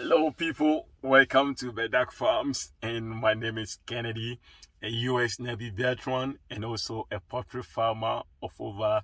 Hello, people. Welcome to Bedak Farms, and my name is Kennedy, a U.S. Navy veteran and also a poultry farmer of over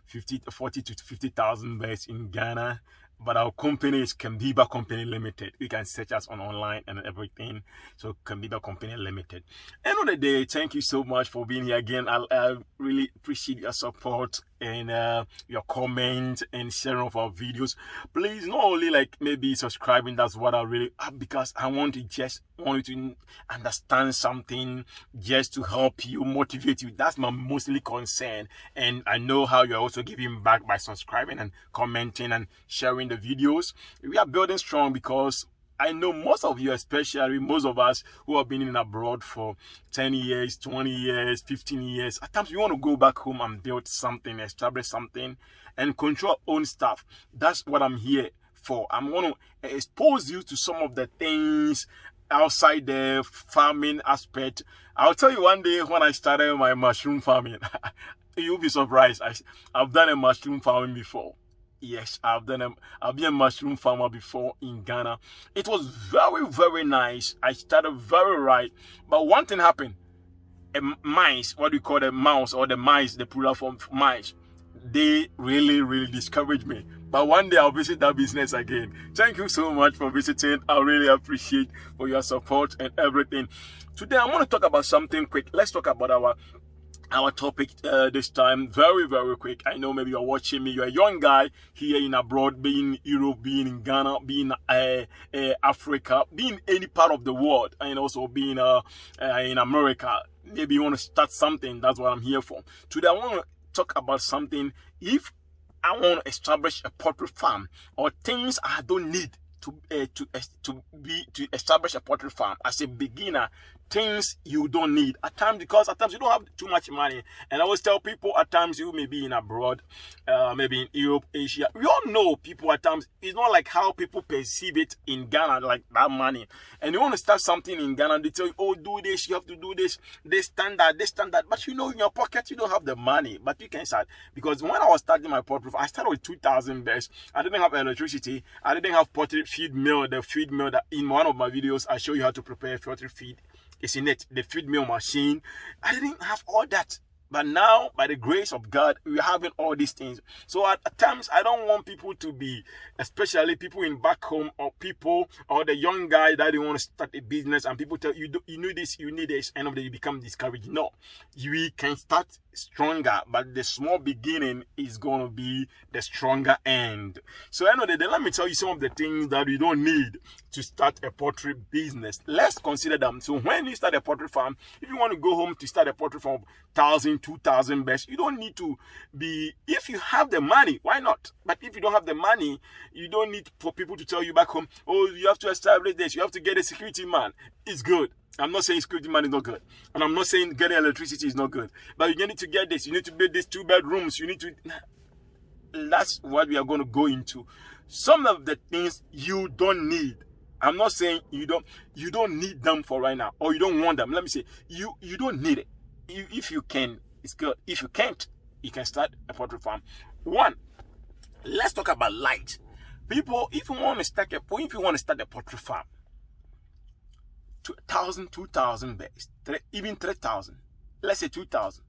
40 to 50,000 birds in Ghana. But our company is Kambiba Company Limited. You can search us on online and everything. So Kambiba Company Limited. End of the day, thank you so much for being here again. I really appreciate your support and your comment and sharing of our videos. Please, not only like maybe subscribing, that's what I really because I want you to understand something, just to help you, motivate you. That's my mostly concern. And I know how you're also giving back by subscribing and commenting and sharing the videos. We are building strong because I know most of you, especially most of us who have been in abroad for 10 years, 20 years, 15 years, at times we want to go back home and build something, establish something, and control our own stuff. That's what I'm here for. I'm going to expose you to some of the things outside the farming aspect. I'll tell you one day when I started my mushroom farming, you'll be surprised. I've done a mushroom farming before. Yes, I've been a mushroom farmer before in Ghana. It was very, very nice. I started very right. But one thing happened. Mice, what we call the mouse or the mice, the plural form mice, they really, really discouraged me. But one day I'll visit that business again. Thank you so much for visiting. I really appreciate for your support and everything. Today I'm going to talk about something quick. Let's talk about our topic this time, very, very quick. I know maybe you're watching me, you're a young guy here in abroad, being in Europe, being in Ghana, being Africa, being any part of the world, and also being in America. Maybe you want to start something. That's what I'm here for. Today I want to talk about something. If I want to establish a poultry farm, or things I don't need to establish a poultry farm as a beginner, things you don't need because at times you don't have too much money. And I always tell people, at times you may be in abroad, maybe in Europe, Asia. We all know people at times, it's not like how people perceive it in Ghana, like that money. And you want to start something in Ghana, they tell you, oh, do this, you have to do this standard. But you know, in your pocket, you don't have the money, but you can start. Because when I was starting my poultry, I started with 2,000 birds. I didn't have electricity. I didn't have poultry feed mill, the feed mill that in one of my videos, I show you how to prepare poultry feed. It's in it, the Feedmill machine. I didn't have all that. But now, by the grace of God, we're having all these things. So at times, I don't want people to be, especially people in back home, or people, or the young guy that they want to start a business, and people tell you, you need this, you need this, and of the day you become discouraged. No, we can start stronger, but the small beginning is going to be the stronger end. So end of the day, let me tell you some of the things that you don't need to start a poultry business. Let's consider them. So when you start a poultry farm, if you want to go home to start a poultry farm of 1,000, 2,000 birds, you don't need to be, if you have the money, why not? But if you don't have the money, you don't need for people to tell you back home, oh, you have to establish this, you have to get a security man. It's good. I'm not saying security man is not good. And I'm not saying getting electricity is not good. But you need to get this. You need to build these 2 bedrooms. You need to... That's what we are going to go into. Some of the things you don't need. I'm not saying you don't need them for right now, or you don't want them. Let me say, you don't need it. If you can, it's good. If you can't, you can start a poultry farm. One, let's talk about light. People, if you want to start a poultry farm, 2,000, 2,000 birds, even 3,000, let's say 2,000.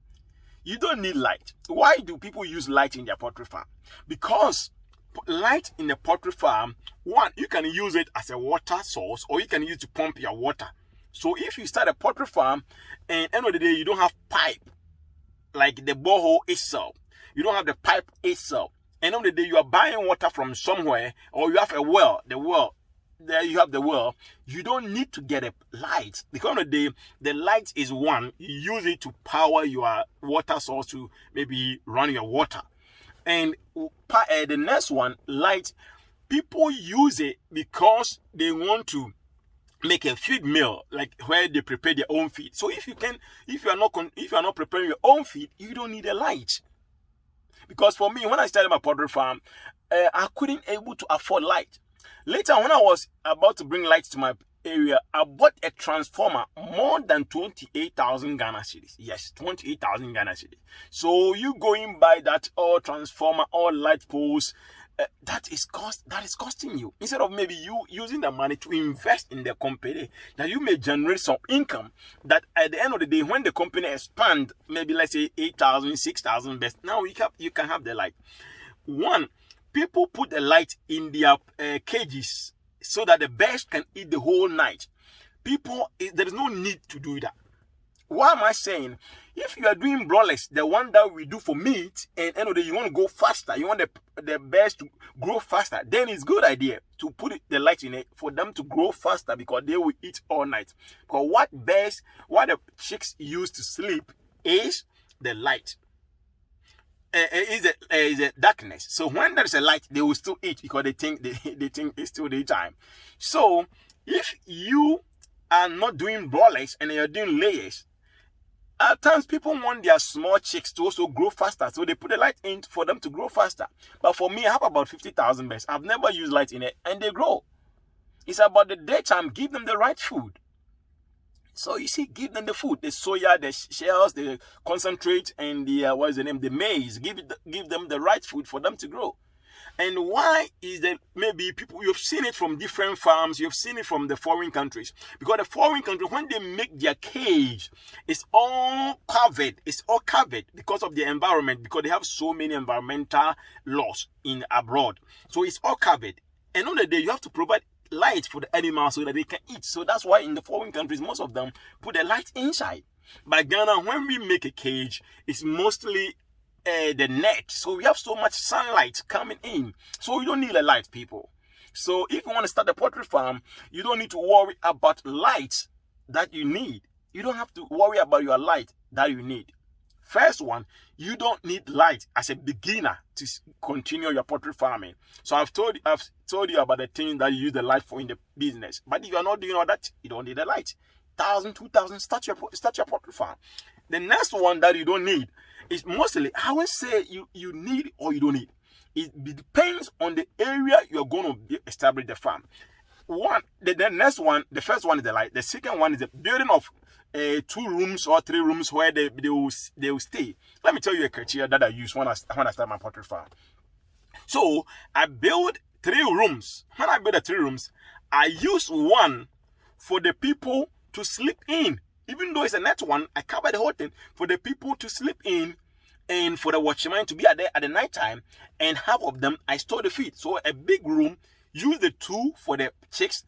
You don't need light. Why do people use light in their poultry farm? Because light in the poultry farm, one, you can use it as a water source, or you can use it to pump your water. So if you start a poultry farm, and end of the day you don't have pipe, like the borehole itself, you don't have the pipe itself, end of the day you are buying water from somewhere, or you have a well, there you have the well, you don't need to get a light. Because of the day, the light is one, you use it to power your water source to maybe run your water. And the next one, light, people use it because they want to make a feed mill, like where they prepare their own feed. So if you are not preparing your own feed, you don't need a light. Because for me, when I started my poultry farm, I couldn't able to afford light. Later, when I was about to bring lights to my area, I bought a transformer more than 28,000 Ghana cedis. Yes, 28,000 Ghana cedis. So you go in buy that all transformer, all light poles, that is costing you, instead of maybe you using the money to invest in the company, that you may generate some income, that at the end of the day, when the company expand, maybe let's say 8,000, 6,000 best, now you can have the light. One, people put the light in their cages so that the birds can eat the whole night. There is no need to do that. Why am I saying? If you are doing broilers, the one that we do for meat, and end of the day you want to go faster, you want the birds to grow faster, then it's a good idea to put the light in it for them to grow faster, because they will eat all night. Because what the chicks use to sleep is the light. Is the darkness. So when there is a light, they will still eat, because they think it's still daytime. So if you are not doing broilers and you're doing layers, at times people want their small chicks to also grow faster, so they put the light in for them to grow faster. But for me, I have about 50,000 birds. I've never used light in it, and they grow. It's about the daytime. Give them the right food. So you see, give them the food, the soya, the shells, the concentrate, and the maize. Give them the right food for them to grow. And why is that? Maybe people, you've seen it from different farms, you've seen it from the foreign countries. Because the foreign countries, when they make their cage, it's all covered. It's all covered because of the environment, because they have so many environmental laws in abroad. So it's all covered. And on the day, you have to provide light for the animals so that they can eat. So that's why in the foreign countries, most of them put the light inside. By Ghana, when we make a cage, it's mostly the net, so we have so much sunlight coming in, so you don't need a light, people. So if you want to start a poultry farm, you don't need to worry about light that you need. You don't have to worry about your light that you need. First one, you don't need light as a beginner to continue your poultry farming. So I've told you about the things that you use the light for in the business. But if you are not doing all that, you don't need a light. 1,000, 2,000, start your poultry farm. The next one that you don't need is mostly, I won't say you need or you don't need. It depends on the area you're going to establish the farm. The next one, the first one is the light. The second one is the building of 2 rooms or 3 rooms where they will stay. Let me tell you a criteria that I use when I start my poultry farm. So I build 3 rooms. When I build the 3 rooms, I use one for the people to sleep in. Even though it's a net one, I cover the whole thing for the people to sleep in, and for the watchman to be there at the night time, and half of them I store the feed. So a big room, use the 2 for the chicks,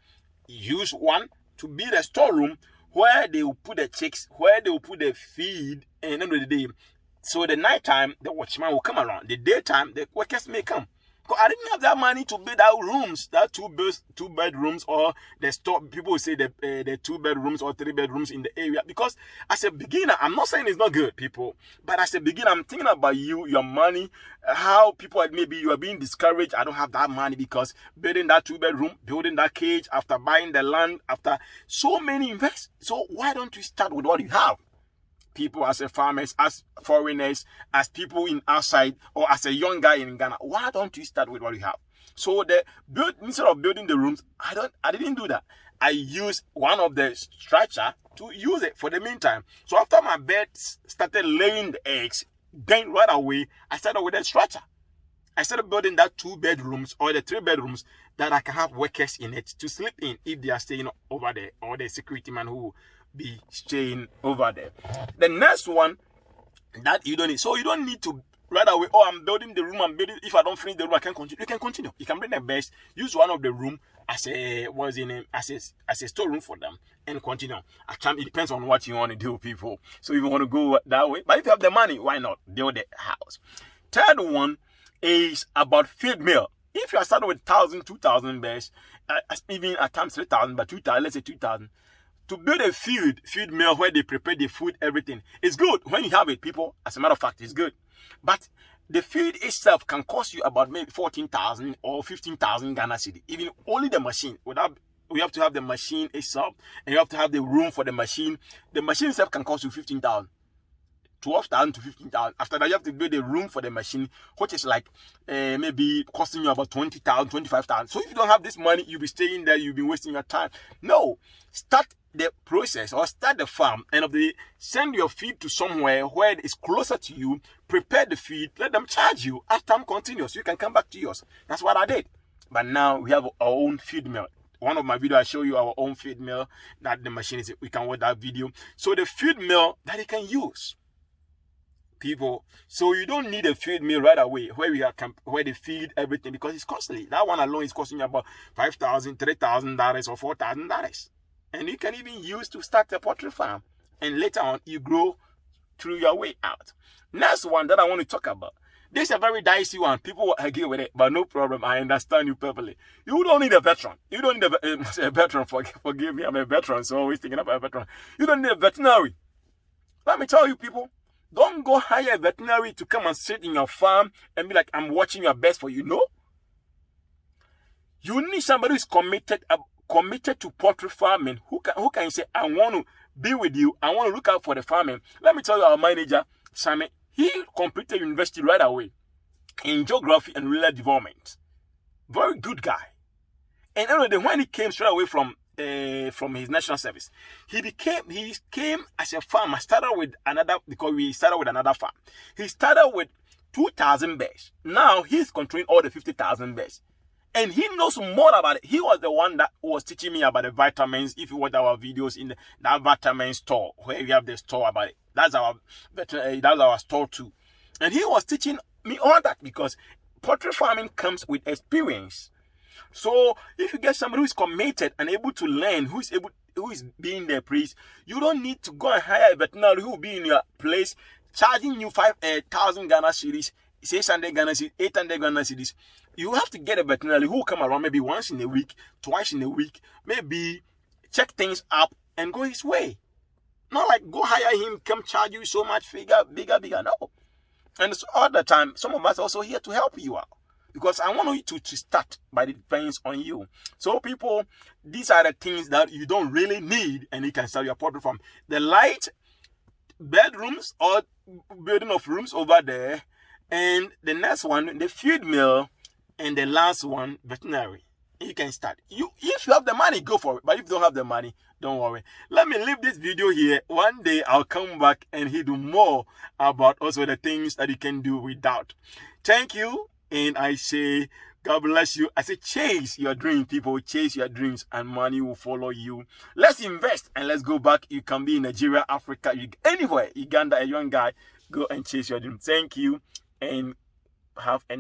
use one to be the storeroom where they will put the chicks, where they will put the feed, and end of the day. So the night time, the watchman will come around. The daytime, the workers may come. Because I didn't have that money to build out rooms, that 2 bedrooms, or the store. People will say the 2 bedrooms or 3 bedrooms in the area. Because as a beginner, I'm not saying it's not good, people. But as a beginner, I'm thinking about you, your money, how people, maybe you are being discouraged. I don't have that money, because building that 2 bedroom, building that cage, after buying the land, after so many invest. So why don't you start with what you have? People, as a farmers, as foreigners, as people in outside, or as a young guy in Ghana, why don't you start with what you have? So instead of building the rooms, I didn't do that. I used one of the structure to use it for the meantime. So after my birds started laying the eggs, then right away I started with the structure. I started building that 2 bedrooms or the 3 bedrooms that I can have workers in it to sleep in if they are staying over there, or the security man who be staying over there. The next one that you don't need. So you don't need to right away, oh, I'm building the room, I'm building. If I don't finish the room, I can continue. You can continue. You can bring the best, use one of the room as a storeroom for them, and continue. It depends on what you want to do, people. So if you want to go that way, but if you have the money, why not build the house? Third one is about Feedmill. If you are starting with 1,000, 2,000 birds, even at times 3,000, but 2,000, let's say 2,000. To build a Feedmill where they prepare the food, everything, it's good when you have it, people. As a matter of fact, it's good. But the feed itself can cost you about maybe 14,000 or 15,000 Ghana cedi. Even only the machine. We have to have the machine itself, and you have to have the room for the machine. The machine itself can cost you 15,000. 12,000 to 15,000. After that, you have to build a room for the machine, which is like maybe costing you about 20,000, 25,000. So if you don't have this money, you'll be staying there, you'll be wasting your time. No, start the process or start the farm, and send your feed to somewhere where it's closer to you. prepare the feed, let them charge you as time continues. You can come back to yours. That's what I did. But now we have our own feed mill. One of my videos, I show you our own feed mill that the machine is. We can watch that video. So the feed mill that you can use, people. So you don't need a feed mill right away where they feed everything, because it's costly. That one alone is costing you about $5,000, $3,000, or $4,000, and you can even use to start a poultry farm, and later on you grow through your way out. Next one that I want to talk about. This is a very dicey one. People will argue with it, but no problem. I understand you perfectly. You don't need a veteran. You don't need a veteran. Forgive me, I'm a veteran, so always thinking about a veteran. You don't need a veterinary. Let me tell you, people, don't go hire a veterinary to come and sit in your farm and be like, I'm watching your best for you. No. You need somebody who's committed to poultry farming, who can say, I want to be with you. I want to look out for the farming. Let me tell you, our manager, Sammy, he completed university right away in geography and rural development. Very good guy. And anyway, when he came straight away from his national service, he came as a farmer. Started with another, because we started with another farm. He started with 2,000 birds. Now he's controlling all the 50,000 birds. And he knows more about it. He was the one that was teaching me about the vitamins. If you watch our videos in that vitamin store, where we have the store about it, that's our store too. And he was teaching me all that, because poultry farming comes with experience. So if you get somebody who is committed and able to learn, who is being their priest, you don't need to go and hire a veterinary who will be in your place charging you 5,000 Ghana cedis, 600 Ghana cedis, 800 Ghana cedis. You have to get a veterinary who will come around maybe once in a week, twice in a week, maybe check things up and go his way. Not like go hire him, come charge you so much, bigger. No. And so all the time, some of us are also here to help you out, because I want you to start, but it depends on you. So people, these are the things that you don't really need, and you can start your poultry farm. The light, bedrooms or building of rooms over there, and the next one, the feed mill, and the last one, veterinary. You can start. If you have the money, go for it. But if you don't have the money, don't worry. Let me leave this video here. One day I'll come back and he'll do more about also the things that you can do without. Thank you. And I say, God bless you. I say, chase your dream, people. Chase your dreams and money will follow you. Let's invest and let's go back. You can be in Nigeria, Africa, anywhere. Uganda, a young guy. Go and chase your dream. Thank you and have a